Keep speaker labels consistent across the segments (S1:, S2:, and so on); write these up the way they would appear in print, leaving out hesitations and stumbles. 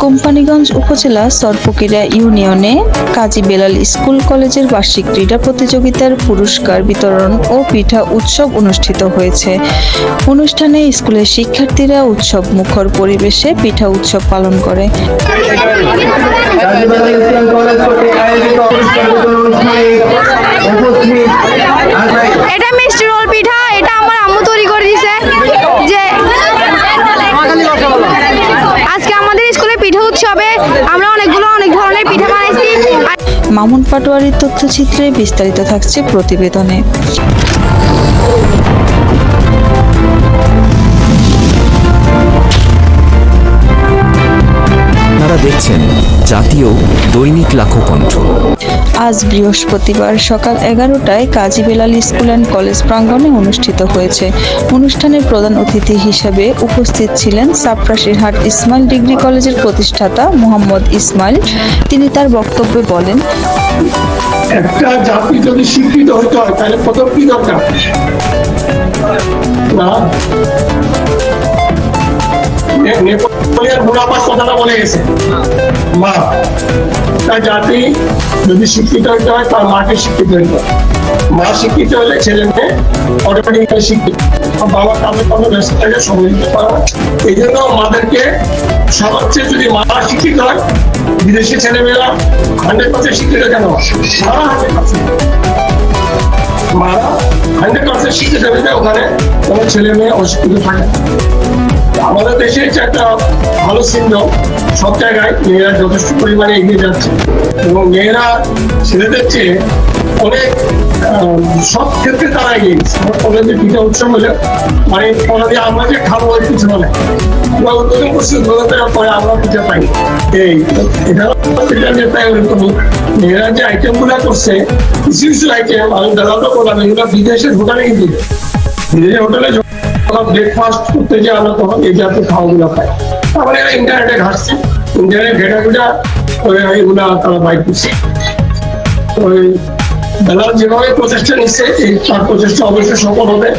S1: কোম্পানীগঞ্জ উপজেলা সরফকিরা ইউনিয়নে কাজী বেলাল স্কুল কলেজের বার্ষিক ক্রীড়া প্রতিযোগিতার পুরস্কার বিতরণ ও পিঠা উৎসব অনুষ্ঠিত হয়েছে। অনুষ্ঠানে স্কুলের শিক্ষার্থীরা উৎসব মুখর পরিবেশে পিঠা উৎসব পালন করে।
S2: এটা মিষ্টি রোল পিঠা, এটা আমার আম্মু তৈরি করে দিয়েছে। যে আজকে আমাদের স্কুলে পিঠা উৎসবে আমরা অনেক ধরনের পিঠা বানাইছি।
S1: মামুন পাটোয়ারির তথ্যচিত্রে বিস্তারিত থাকছে প্রতিবেদনে।
S3: আপনারা দেখছেন জাতীয় দৈনিক লাখো কণ্ঠ।
S1: আজ বৃহস্পতিবার সকাল 11টায় কাজী বেলাল স্কুল অ্যান্ড কলেজ প্রাঙ্গণে অনুষ্ঠিত হয়েছে। অনুষ্ঠানে প্রধান অতিথি হিসেবে উপস্থিত ছিলেন সাপ্রাশিরহাট ইসমাইল ডিগ্রি কলেজের প্রতিষ্ঠাতা মোহাম্মদ ইসমাইল। তিনি তার বক্তব্যে বলেন,
S4: একটা জাতি যদি শিক্ষিত হতে হয় তাহলে প্রথম কি দরকার? নেপোলিয়ন বোনাপার্ট কথাটা বলে গেছে, মা। তার জাতি যদি শিক্ষিত হতে হয় তার মাকে শিক্ষিত হতে হয়। মা শিক্ষিত হলে ছেলে মেয়ে অটোমেটিক্যালি শিক্ষিত। বাবা কামে কামে ব্যস্ত থাকে, সময় দিতে পারে। এই জন্য মাদেরকে সবার চেয়ে যদি মা শিক্ষিত হয়, বিদেশি ছেলেমেয়েরা 100% শিক্ষিত কেন? মারা 100% শিক্ষিত হলে ওখানে কোনো ছেলে মেয়ে অশিক্ষিত থাকে। আমাদের দেশে একটা ভালো চিহ্ন, সব জায়গায় মেয়েরা যথেষ্ট পরিমাণে এগিয়ে যাচ্ছে এবং মেয়েরা ছেলেদের চেয়ে অনেক সব ক্ষেত্রে তারা এগিয়ে গেছে। কলেজে পিঠা উৎসব হলে মানে আমরা যে খাবো ওই কিছু মানে আমরা উদ্বোধন করছি, উদ্বোধনের পরে আমরা পিঠা পাই। এই এটা পিঠা নিয়ে তাই মেয়েরা যে আইটেম গুলা করছে, কিছু কিছু আইটেম আমি দাদা করলাম, এগুলো বিদেশের হোটেলে কিন্তু বিদেশের হোটেলে ব্রেকফাস্ট করতে যে আমরা তখন এই জাতীয় খাওয়াগুলো খাই। তারপরে এরা ইন্টারনেটে ঘাটছে, ইন্টারনেট ঘেটা এগুলা তারা বাইক করছে। ওই বেলাল যেভাবে প্রচেষ্টা নিচ্ছে, এই তার প্রচেষ্টা অবশ্যই সফল হবে।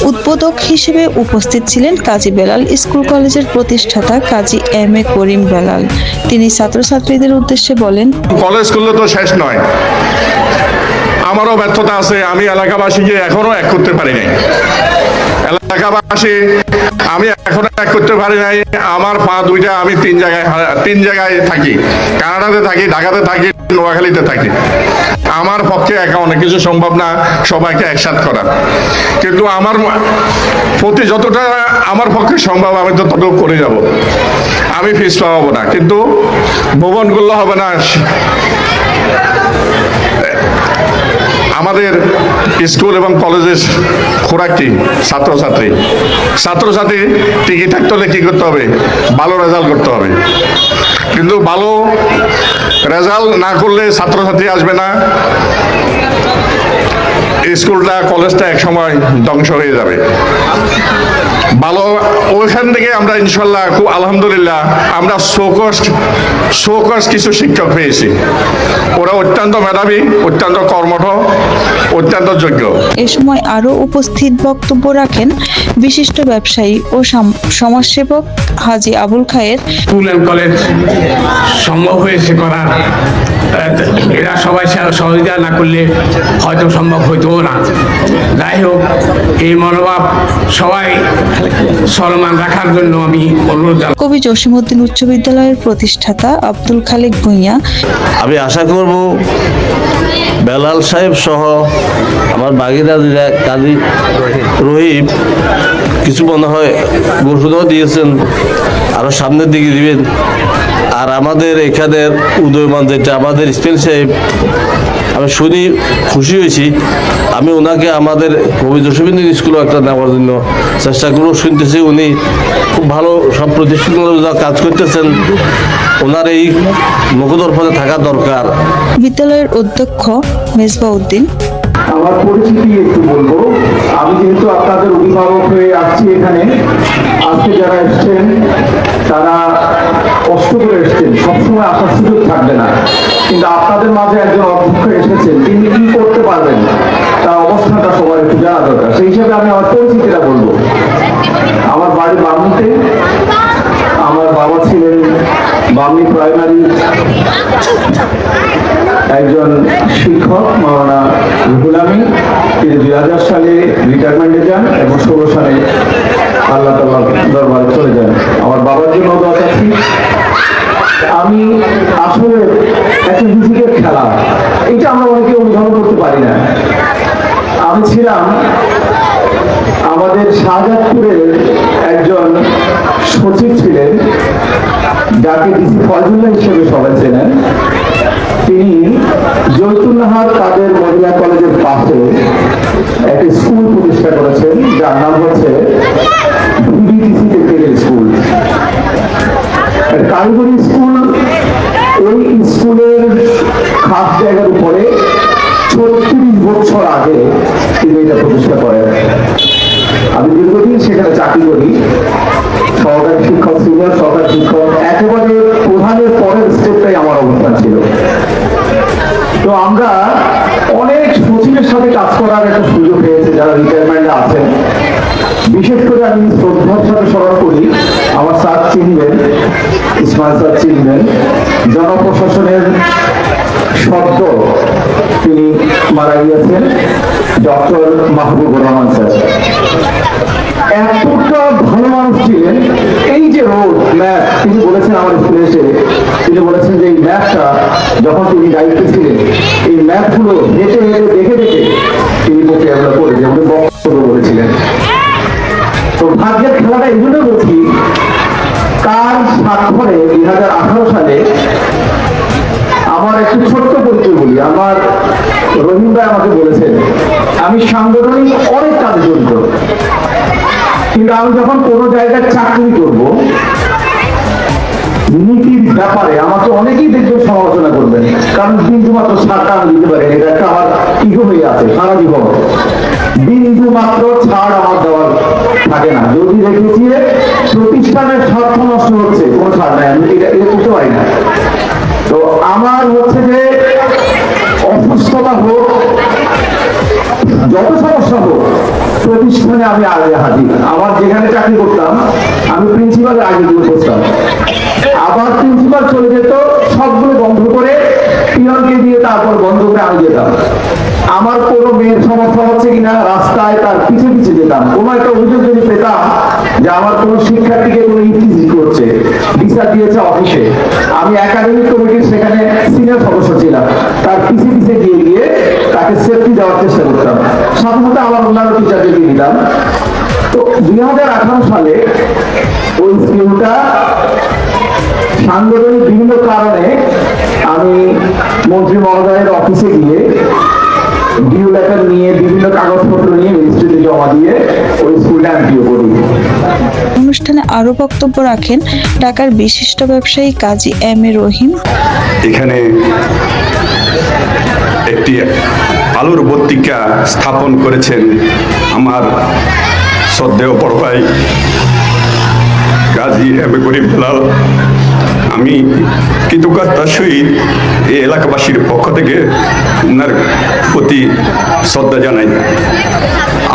S1: উদ্বোধক হিসেবে উপস্থিত ছিলেন কাজী বেলাল স্কুল কলেজের প্রতিষ্ঠাতা কাজী এম.এ. করিম বেলাল। তিনি ছাত্রছাত্রীদের উদ্দেশ্যে বলেন,
S5: কলেজ করলে তো শেষ নয়, আমারও ব্যর্থতা আছে। আমি এলাকাবাসীকে এখনো এক করতে পারি নাই। এলাকাবাসী আমি এখনো এক করতে পারি নাই। আমার পা দুইটা, আমি তিন জায়গায় থাকি। কানাডাতে থাকি, ঢাকাতে থাকি, নোয়াখালীতে থাকি। আমার পক্ষে একা অনেক কিছু সম্ভব না সবাইকে একসাথ করা, কিন্তু আমার প্রতি যতটা আমার পক্ষে সম্ভব আমি তো তত করে যাব। আমি ফিস পাবো না, কিন্তু ভবন করলে হবে না। আমাদের স্কুল এবং কলেজের খোরাক কি? ছাত্রছাত্রী টিকে থাকতে হলে কি করতে হবে? ভালো রেজাল্ট করতে হবে। কিন্তু ভালো রেজাল্ট না করলে ছাত্রছাত্রী আসবে না, স্কুলটা কলেজটা একসময় ধ্বংস হয়ে যাবে। ভালো ওইখান থেকে আমরা ইনশাল্লাহ খুব আলহামদুলিল্লাহ আমরা শোকস কিছু শিক্ষক পেয়েছি। ওরা অত্যন্ত মেধাবী, অত্যন্ত কর্মঠ, অত্যন্ত যোগ্য।
S1: এ সময় আরো উপস্থিত বক্তব্য রাখেন বিশিষ্ট ব্যবসায়ী ও সমাজসেবক হাজী আবুল খায়ের।
S6: স্কুল অ্যান্ড কলেজ সম্ভব হয়েছে করার, এরা সবাই সহযোগিতা না করলে হয়তো সম্ভব হইতো না। যাই হোক, এই মনোভাব সবাই চলমান রাখার জন্য আমি অনুরোধ জানাই।
S1: কবি জসিমউদ্দিন উচ্চ বিদ্যালয়ের প্রতিষ্ঠাতা আব্দুল খালেক ভূঁইয়া,
S7: আমি আশা করব বেলাল সাহেব সহ আমার বাগিদাদিরা কাজী রহিম কিছু মনে হয় ঘোষণাও দিয়েছেন, আরো সামনের দিকে দিবেন। আর আমাদের এখানের উদয়মান যেটা আমাদের ইসমাইল সাহেব, আমি শুনি খুশি হয়েছি। আমি ওনাকে আমাদের কবি জসিমউদ্দিন স্কুলে একটা নেওয়ার জন্য চেষ্টা করবো। শুনতেছি উনি খুব ভালো সব প্রতিষ্ঠানগুলো কাজ করতেছেন, ওনার এই মুখদর্পণে থাকা দরকার।
S1: বিদ্যালয়ের অধ্যক্ষ মেজবা উদ্দিন,
S8: আমার পরিচিতি একটু বলবো। আমি যেহেতু আপনাদের অভিভাবক হয়ে আসছি এখানে, আজকে যারা এসছেন তারা কষ্ট করে এসছেন, সবসময় আসার সুযোগ থাকবে না, কিন্তু আপনাদের মাঝে একজন অধ্যক্ষ এসেছেন, তিনি কি করতে পারবেন তার অবস্থানটা সবার একটু জানা দরকার। সেই হিসাবে আমি আমার পরিচিতিটা বলবো। আমার বাড়ি বামুতে, আমার বাবা ছিলেন বামনি প্রাইমারি একজন শিক্ষক মাওলানা রুহুল আমিন, তিনি 2000 সালে রিটায়ারমেন্টে যান এবং 16 সালে আল্লাহ তাআলার দরবারে চলে যান। আমার বাবার জন্য দোয়া চাচ্ছি। আমি আসলে একটা ফিজিক্যাল খেলা, এটা আমরা অনেকে অনুধাবন করতে পারি না। আমি ছিলাম আমাদের শাহজাদপুরের একজন সচিব ছিলেন, যাকে ডিসি ফজলুল্লাহ হিসেবে সবাই চেনেন। তিনি জৈতুন্নাহার কাদের মহিলা কলেজের পাশে একটি স্কুল প্রতিষ্ঠা করেছেন, যার নাম হচ্ছে ভিবিটিসি টেকনিক্যাল স্কুল, কারিগরি স্কুল। ওই স্কুলের খাস জায়গার উপরে 36 বছর আগে তিনি এটা প্রতিষ্ঠা করেন। আমি দীর্ঘদিন সেখানে চাকরি করি, সহকারী শিক্ষক, সিনিয়র সহকারী শিক্ষক, একেবারে প্রধানের পরের স্টেপটাই আমার অবস্থান ছিল। তো আমরা অনেক সচিবের সাথে কাজ করার একটা সুযোগ পেয়েছে যারা রিটায়ারমেন্টে আছেন। বিশেষ করে আমি শ্রদ্ধার সাথে স্মরণ করি, আমার স্যার চিনবেন, ইসমাইল স্যার চিনবেন, জনপ্রশাসনের শব্দ তিনি মারা গিয়েছেন, ডক্টর মাহবুবুর রহমান স্যার। এতটা ভালো মানুষ ছিলেন। এই যে রোড ম্যাপ তিনি বলেছেন আমার স্কুলে এসে, তিনি বলেছেন যে এই ম্যাপটা যখন তিনি দায়িত্বে ছিলেন, এই ম্যাপগুলো হেঁটে হেঁটে দেখে দেখে তিনি মোকাবেলা করে যেমন বক্তব্য বলেছিলেন। তো ভাগ্যের খেলাটা এই জন্য বলছি, কার স্বাক্ষরে 2018 সালে আমার একটু ছোট্ট পরিচয় বলি। আমার রহিম ভাই আমাকে বলেছেন আমি সাংগঠনিক অনেক কাজে জড়িত, কিন্তু আমি যখন কোনো জায়গায় চাকরি করব, নীতির ব্যাপারে আমাকে অনেকেই দেখবেন সমালোচনা করবেন, কারণ বিন্দু মাত্র ছাড়টা আমি দিতে পারি, এটা একটা আমার ইগো হয়ে আছে সারা জীবন। বিন্দু মাত্র ছাড় আমার দেওয়ার থাকে না। যদি দেখেছি প্রতিষ্ঠানের স্বার্থ নষ্ট হচ্ছে, কোনো ছাড় নাই, আমি এটা করতে পারি না। তো আমার হচ্ছে যে অসুস্থতা হোক, যত সমস্যা হোক, প্রতিষ্ঠানে আমি আগে হাজির। আমার যেখানে চাকরি করতাম আমি প্রিন্সিপালের আগে দিয়ে বসতাম, আবার প্রিন্সিপাল চলে যেত, সবগুলো বন্ধ করে পিয়নকে দিয়ে তারপর বন্ধ করে আমি যেতাম। আমার কোনো মেয়ের সমস্যা হচ্ছে কিনা রাস্তায় তার পিছিয়ে পিছিয়ে যেতাম। কোনো একটা অভিযোগ যদি পেতাম যে আমার কোনো শিক্ষার্থীকে কোনো ইনক্রিজ করছে, বিচার দিয়েছে অফিসে, আমি একাডেমিক কমিটির সেখানে সিনিয়র সদস্য ছিলাম, তার পিছিয়ে পিছিয়ে গিয়ে গিয়ে তাকে সেফটি দেওয়ার চেষ্টা করতাম, সাথে সাথে আমার অন্যান্য টিচারকে দিয়ে দিতাম। তো 2018 সালে ওই স্কিমটা সাংগঠনিক বিভিন্ন কারণে আমি মন্ত্রী মহোদয়ের অফিসে গিয়ে ডিউ লেটার নিয়ে বিভিন্ন কাগজপত্র নিয়ে মিনিস্ট্রিতে জমা দিয়ে ওই স্কুলটা এমপিও করি।
S1: অনুষ্ঠানে আরো বক্তব্য রাখেন ঢাকার বিশিষ্ট ব্যবসায়ী কাজী এম এ রহিম।
S5: এখানে একটি আলোর বর্তিকা স্থাপন করেছেন আমার শ্রদ্ধেয় বড় ভাই কাজী এম এ করিম বেলাল। আমি কৃতজ্ঞতার সহিত এই এলাকাবাসীর পক্ষ থেকে ওনার প্রতি শ্রদ্ধা জানাই।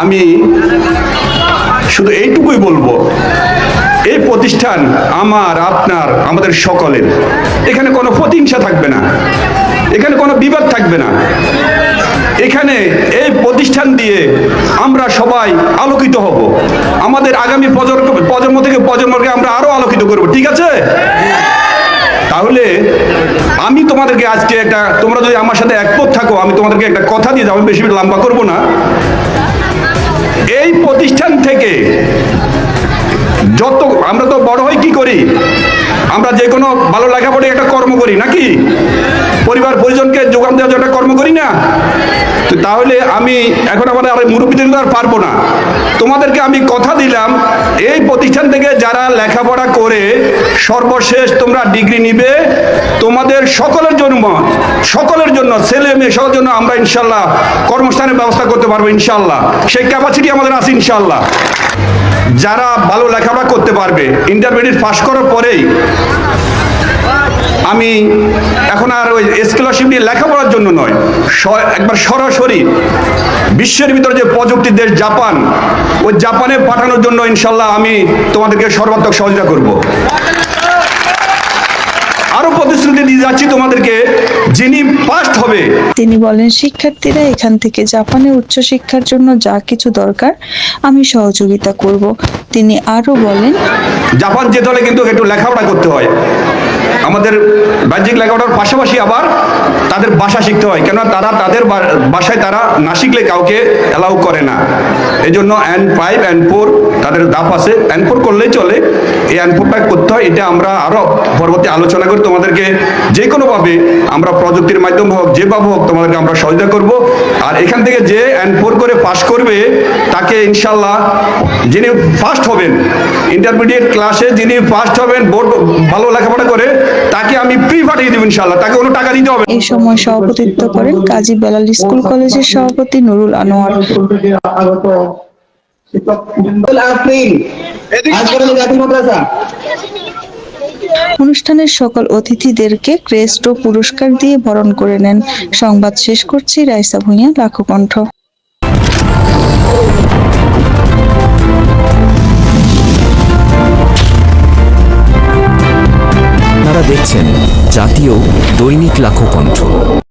S5: আমি শুধু এইটুকুই বলবো, এই প্রতিষ্ঠান আমার, আপনার, আমাদের সকলের। এখানে কোনো প্রতিহিংসা থাকবে না, এখানে কোনো বিবাদ থাকবে না। এখানে এই প্রতিষ্ঠান দিয়ে আমরা সবাই আলোকিত হব, আমাদের আগামী প্রজন্ম থেকে প্রজন্মকে আমরা আরো আলোকিত করব, ঠিক আছে? তাহলে আমি তোমাদেরকে আজকে একটা, তোমরা যদি আমার সাথে একমত থাকো, আমি তোমাদেরকে একটা কথা দিয়ে যাবো, বেশি লম্বা করব না। এই প্রতিষ্ঠান থেকে যত আমরা তো বড় হই কি করি, আমরা যে কোনো ভালো লেখাপড়ে একটা কর্ম করি নাকি, পরিবার পরিজনকে যোগান দেওয়ার জন্য কর্ম করি না। তো তাহলে আমি এখন আমাদের আর মুরব্বীদের আর পারবো না। তোমাদেরকে আমি কথা দিলাম, এই প্রতিষ্ঠান থেকে যারা লেখাপড়া করে সর্বশেষ তোমরা ডিগ্রি নিবে, তোমাদের সকলের জন্য ছেলে মেয়ে সকলের জন্য আমরা ইনশাল্লাহ কর্মস্থানের ব্যবস্থা করতে পারবো ইনশাল্লাহ। সেই ক্যাপাসিটি আমাদের আছে ইনশাল্লাহ। যারা ভালো লেখাপড়া করতে পারবে, ইন্টারমিডিয়েট পাস করার পরেই আমি এখন আর ওই স্কলারশিপ নিয়ে লেখাপড়ার জন্য নয়, একবার সরাসরি বিশ্বের ভিতরে যে প্রযুক্তির দেশ জাপান, ওই জাপানে পাঠানোর জন্য ইনশাল্লাহ আমি তোমাদেরকে সর্বাত্মক সহযোগিতা করব। প্রতিশ্রুতি দিয়ে যাচ্ছি তোমাদেরকে, যিনি ফার্স্ট হবে।
S1: তিনি বলেন, শিক্ষার্থীরা এখান থেকে জাপানে উচ্চশিক্ষার জন্য যা কিছু দরকার আমি সহযোগিতা করব। তিনি আরো বলেন,
S5: জাপান যেতে হলে কিন্তু একটু লেখাপড়া করতে হয়, আমাদের বাহ্যিক লেখাপড়ার পাশাপাশি আবার তাদের ভাষা শিখতে হয়, কেননা তারা তাদের ভাষায় তারা না শিখলে কাউকে অ্যালাউ করে না। এই জন্য N5 N4 তাদের ধাপ আছে, N4 করলেই চলে, এই N4টা করতে হয়। এটা আমরা আরো পরবর্তী আলোচনা করে তোমাদেরকে যে কোনোভাবে আমরা প্রযুক্তির মাধ্যমে হোক যেভাবে হোক তোমাদেরকে আমরা সহায়তা করব। আর এখান থেকে যে N4 করে পাশ করবে তাকে ইনশাল্লাহ, যিনি ফার্স্ট হবেন ইন্টারমিডিয়েট ক্লাসে, যিনি ফার্স্ট হবেন বোর্ড ভালো লেখাপড়া করে, তাকে আমি ফ্রি পাঠিয়ে দেব ইনশাল্লাহ, তাকে কোনো টাকা দিতে হবে।
S1: এই সময় সভাপতিত্ব করেন কাজী বেলাল স্কুল কলেজের সভাপতি নুরুল আনোয়ার। অনুষ্ঠানের সকল অতিথিদেরকে ক্রেস্ট ও পুরস্কার দিয়ে বরণ করে নেন। সংবাদ শেষ করছি, রাইসা ভুঁইয়া, লাখো কণ্ঠ।
S3: আপনারা দেখছেন জাতীয় দৈনিক লাখো কণ্ঠ।